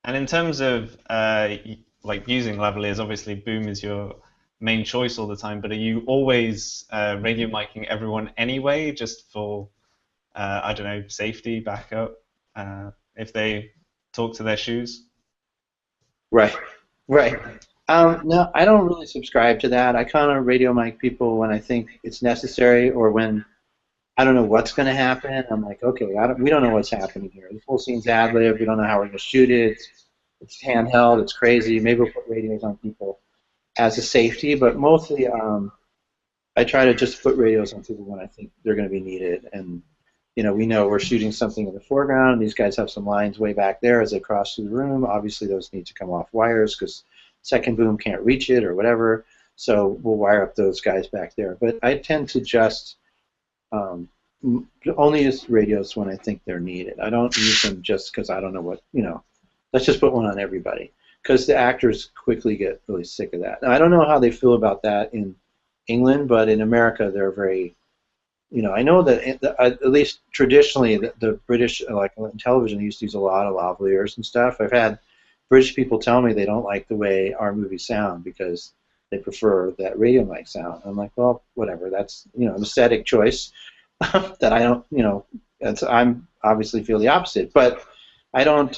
And in terms of like using lavaliers, obviously boom is your main choice all the time, but are you always radio micing everyone anyway, just for I don't know, safety, backup, if they talk to their shoes? Right, right. No, I don't really subscribe to that. I kind of radio mic people when I think it's necessary or when I don't know what's going to happen. I'm like, okay, we don't know what's happening here. The full scene's ad lib. We don't know how we're going to shoot it. It's handheld. It's crazy. Maybe we'll put radios on people as a safety, but mostly I try to just put radios on people when I think they're going to be needed. And we know we're shooting something in the foreground. These guys have some lines way back there as they cross through the room. Obviously, those need to come off wires because second boom can't reach it or whatever. So we'll wire up those guys back there. But I tend to just um, only use radios when I think they're needed. I don't use them just because I don't know what. Let's just put one on everybody because the actors quickly get really sick of that. Now, I don't know how they feel about that in England, but in America they're very. I know that at least traditionally the British, like on television, used to use a lot of lavaliers and stuff. I've had British people tell me they don't like the way our movies sound because they prefer that radio mic sound. I'm like, well, whatever. That's an aesthetic choice that I don't. I'm obviously feel the opposite, but I don't.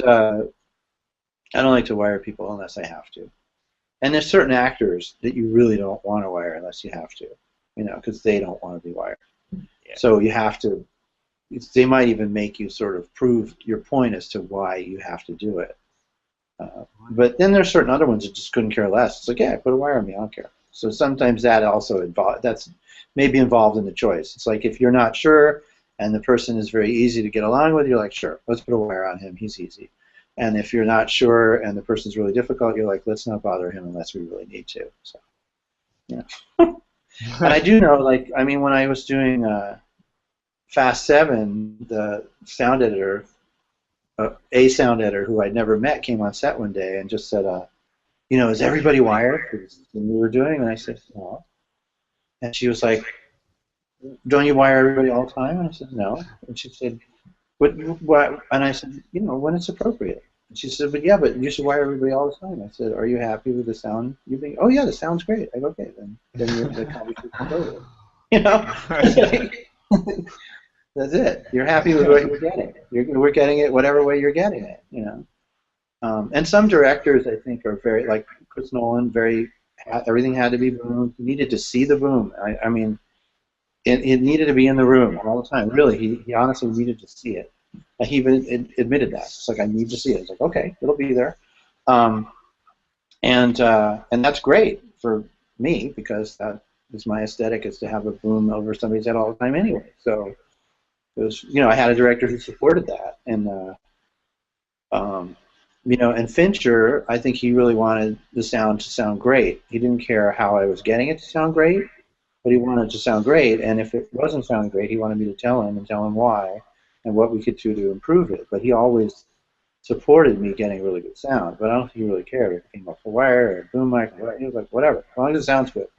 I don't like to wire people unless I have to. And there's certain actors that you really don't want to wire unless you have to, because they don't want to be wired. Yeah. So you have to. They might even make you sort of prove your point as to why you have to do it. But then there's certain other ones that just couldn't care less. It's like, yeah, put a wire on me, I don't care. So sometimes that also that's maybe involved in the choice. It's like if you're not sure and the person is very easy to get along with, you're like, sure, let's put a wire on him, he's easy. And if you're not sure and the person's really difficult, you're like, let's not bother him unless we really need to. So, yeah. And I do know, like, I mean, when I was doing Fast 7, the sound editor, a sound editor who I'd never met, came on set one day and just said, is everybody wired for this thing we were doing? And I said, no. And she was like, don't you wire everybody all the time? And I said, no. And she said, what? And I said, when it's appropriate. And she said, but yeah, but you should wire everybody all the time. I said, are you happy with the sound you're being? Oh yeah, the sound's great. I go, okay, then the conversation's over. That's it. You're happy with what you're getting. We're getting it whatever way you're getting it. And some directors, I think, are very, like Chris Nolan, everything had to be boom. You needed to see the boom. I mean, it needed to be in the room all the time. Really, he honestly needed to see it. He even admitted that. It's like, I need to see it. It's like, okay, it'll be there. And that's great for me because that is my aesthetic, is to have a boom over somebody's head all the time anyway. So it was, I had a director who supported that. And Fincher, I think he really wanted the sound to sound great. He didn't care how I was getting it to sound great, but he wanted it to sound great. And if it wasn't sounding great, he wanted me to tell him why and what we could do to improve it. But he always supported me getting really good sound. But I don't think he really cared if it came off the wire or boom mic or whatever. He was like, whatever, as long as it sounds good.